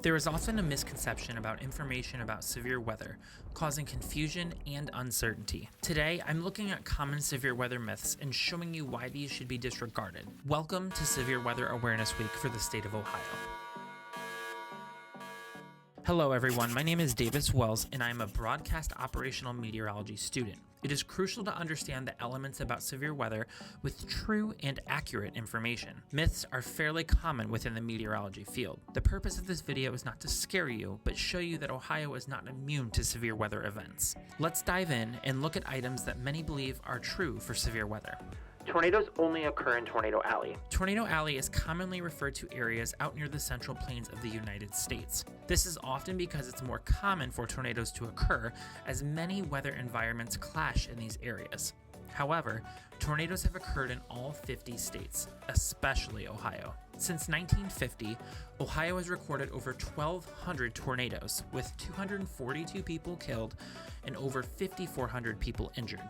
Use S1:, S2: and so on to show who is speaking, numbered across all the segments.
S1: There is often a misconception about information about severe weather, causing confusion and uncertainty. Today, I'm looking at common severe weather myths and showing you why these should be disregarded. Welcome to Severe Weather Awareness Week for the state of Ohio. Hello everyone, my name is Davis Wells and I'm a broadcast operational meteorology student. It is crucial to understand the elements about severe weather with true and accurate information. Myths are fairly common within the meteorology field. The purpose of this video is not to scare you, but show you that Ohio is not immune to severe weather events. Let's dive in and look at items that many believe are true for severe weather.
S2: Tornadoes only occur in Tornado Alley.
S1: Tornado Alley is commonly referred to areas out near the central plains of the United States. This is often because it's more common for tornadoes to occur, as many weather environments clash in these areas. However, tornadoes have occurred in all 50 states, especially Ohio. Since 1950, Ohio has recorded over 1,200 tornadoes, with 242 people killed and over 5,400 people injured.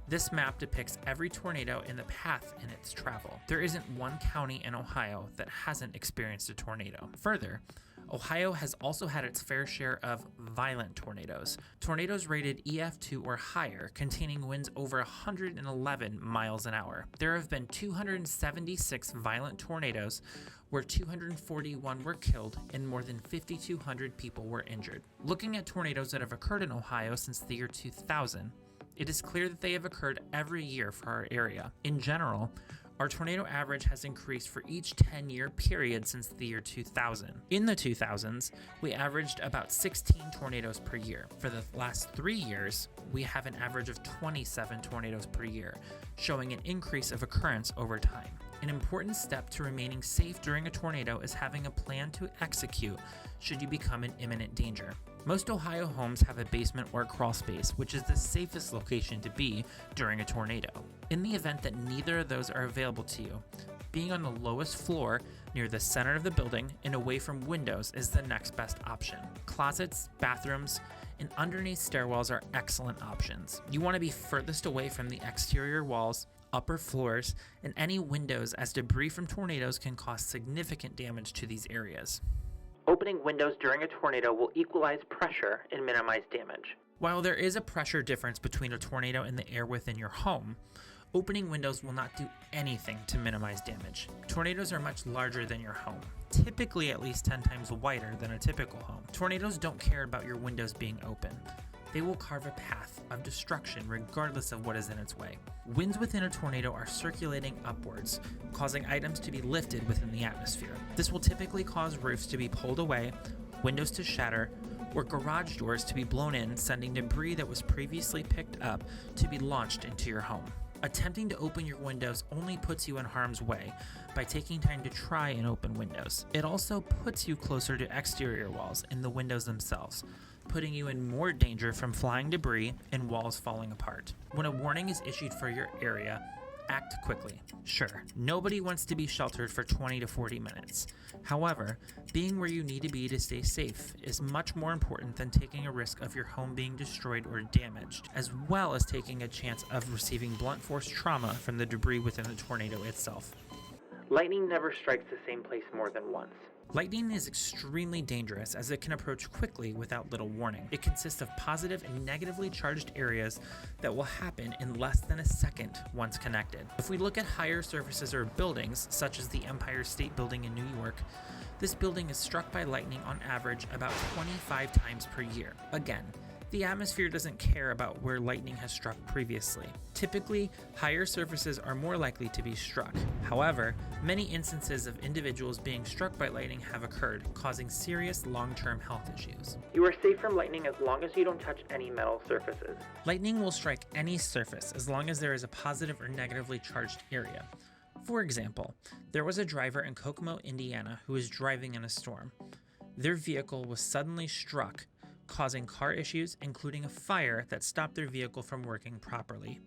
S1: This map depicts every tornado and the path in its travel. There isn't one county in Ohio that hasn't experienced a tornado. Further, Ohio has also had its fair share of violent tornadoes. Tornadoes rated EF2 or higher, containing winds over 111 miles an hour. There have been 276 violent tornadoes, where 241 were killed and more than 5,200 people were injured. Looking at tornadoes that have occurred in Ohio since the year 2000, it is clear that they have occurred every year for our area. In general, our tornado average has increased for each 10-year period since the year 2000. In the 2000s, we averaged about 16 tornadoes per year. For the last 3 years, we have an average of 27 tornadoes per year, showing an increase of occurrence over time. An important step to remaining safe during a tornado is having a plan to execute should you become in imminent danger. Most Ohio homes have a basement or crawl space, which is the safest location to be during a tornado. In the event that neither of those are available to you, being on the lowest floor near the center of the building and away from windows is the next best option. Closets, bathrooms, and underneath stairwells are excellent options. You want to be furthest away from the exterior walls, upper floors, and any windows, as debris from tornadoes can cause significant damage to these areas.
S2: Opening windows during a tornado will equalize pressure and minimize damage.
S1: While there is a pressure difference between a tornado and the air within your home, opening windows will not do anything to minimize damage. Tornadoes are much larger than your home, typically at least 10 times wider than a typical home. Tornadoes don't care about your windows being open. They will carve a path of destruction regardless of what is in its way. Winds within a tornado are circulating upwards, causing items to be lifted within the atmosphere. This will typically cause roofs to be pulled away, windows to shatter, or garage doors to be blown in, sending debris that was previously picked up to be launched into your home. Attempting to open your windows only puts you in harm's way by taking time to try and open windows. It also puts you closer to exterior walls and the windows themselves, putting you in more danger from flying debris and walls falling apart. When a warning is issued for your area, act quickly. Sure, nobody wants to be sheltered for 20 to 40 minutes. However, being where you need to be to stay safe is much more important than taking a risk of your home being destroyed or damaged, as well as taking a chance of receiving blunt force trauma from the debris within the tornado itself.
S2: Lightning never strikes the same place more than once.
S1: Lightning is extremely dangerous as it can approach quickly without little warning. It consists of positive and negatively charged areas that will happen in less than a second once connected. If we look at higher surfaces or buildings, such as the Empire State Building in New York, this building is struck by lightning on average about 25 times per year. Again, the atmosphere doesn't care about where lightning has struck previously. Typically, higher surfaces are more likely to be struck. However, many instances of individuals being struck by lightning have occurred, causing serious long-term health issues.
S2: You are safe from lightning as long as you don't touch any metal surfaces.
S1: Lightning will strike any surface as long as there is a positive or negatively charged area. For example, there was a driver in Kokomo, Indiana, who was driving in a storm. Their vehicle was suddenly struck, causing car issues, including a fire that stopped their vehicle from working properly.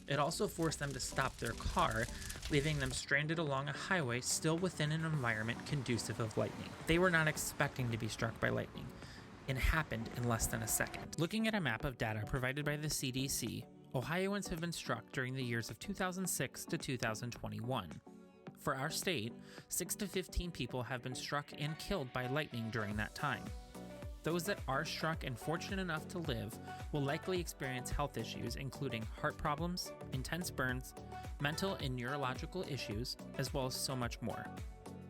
S1: It also forced them to stop their car, leaving them stranded along a highway still within an environment conducive of lightning. They were not expecting to be struck by lightning. It happened in less than a second. Looking at a map of data provided by the CDC, Ohioans have been struck during the years of 2006 to 2021. For our state, 6 to 15 people have been struck and killed by lightning during that time. Those that are struck and fortunate enough to live will likely experience health issues including heart problems, intense burns, mental and neurological issues, as well as so much more.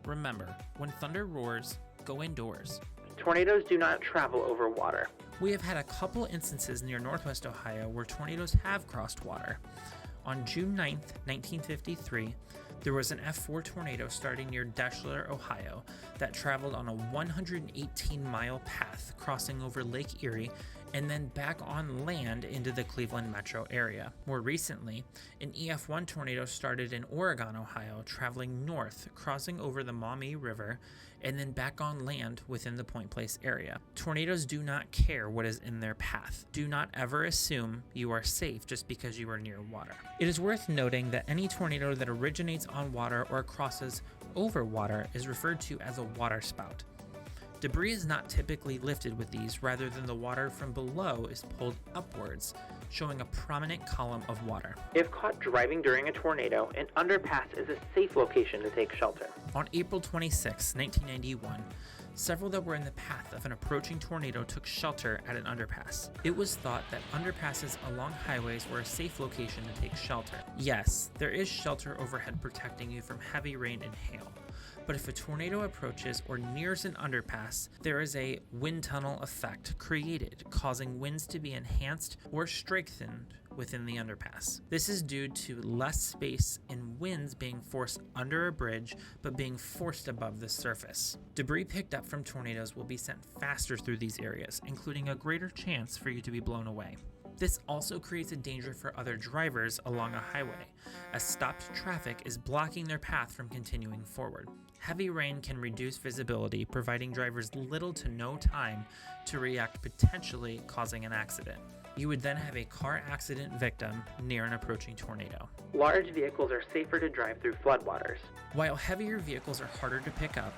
S1: Remember, when thunder roars, go indoors.
S2: Tornadoes do not travel over water.
S1: We have had a couple instances near Northwest Ohio where tornadoes have crossed water. On June 9, 1953, there was an F4 tornado starting near Deschler, Ohio, that traveled on a 118-mile path crossing over Lake Erie and then back on land into the Cleveland metro area. More recently, an EF1 tornado started in Oregon, Ohio, traveling north, crossing over the Maumee River, and then back on land within the Point Place area. Tornadoes do not care what is in their path. Do not ever assume you are safe just because you are near water. It is worth noting that any tornado that originates on water or crosses over water is referred to as a waterspout. Debris is not typically lifted with these, rather than the water from below is pulled upwards, showing a prominent column of water.
S2: If caught driving during a tornado, an underpass is a safe location to take shelter.
S1: On April 26, 1991, several that were in the path of an approaching tornado took shelter at an underpass. It was thought that underpasses along highways were a safe location to take shelter. Yes, there is shelter overhead protecting you from heavy rain and hail. But if a tornado approaches or nears an underpass, there is a wind tunnel effect created, causing winds to be enhanced or strengthened within the underpass. This is due to less space and winds being forced under a bridge, but being forced above the surface. Debris picked up from tornadoes will be sent faster through these areas, including a greater chance for you to be blown away. This also creates a danger for other drivers along a highway, as stopped traffic is blocking their path from continuing forward. Heavy rain can reduce visibility, providing drivers little to no time to react, potentially causing an accident. You would then have a car accident victim near an approaching tornado.
S2: Large vehicles are safer to drive through floodwaters.
S1: While heavier vehicles are harder to pick up,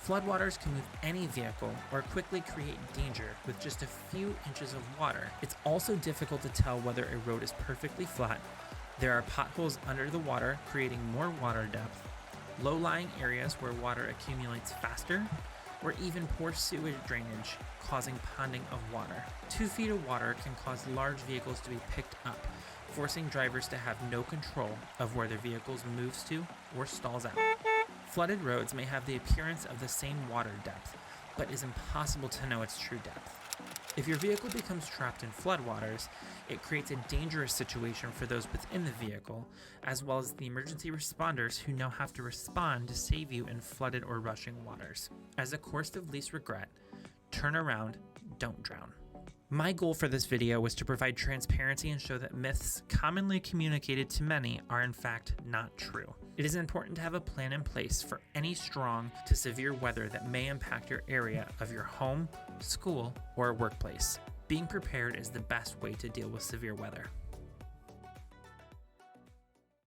S1: floodwaters can move any vehicle or quickly create danger with just a few inches of water. It's also difficult to tell whether a road is perfectly flat. There are potholes under the water, creating more water depth, low-lying areas where water accumulates faster, or even poor sewage drainage, causing ponding of water. 2 feet of water can cause large vehicles to be picked up, forcing drivers to have no control of where their vehicles moves to or stalls out. Flooded roads may have the appearance of the same water depth, but is impossible to know its true depth. If your vehicle becomes trapped in floodwaters, it creates a dangerous situation for those within the vehicle, as well as the emergency responders who now have to respond to save you in flooded or rushing waters. As a course of least regret, turn around, don't drown. My goal for this video was to provide transparency and show that myths commonly communicated to many are in fact not true. It is important to have a plan in place for any strong to severe weather that may impact your area of your home, school, or workplace. Being prepared is the best way to deal with severe weather.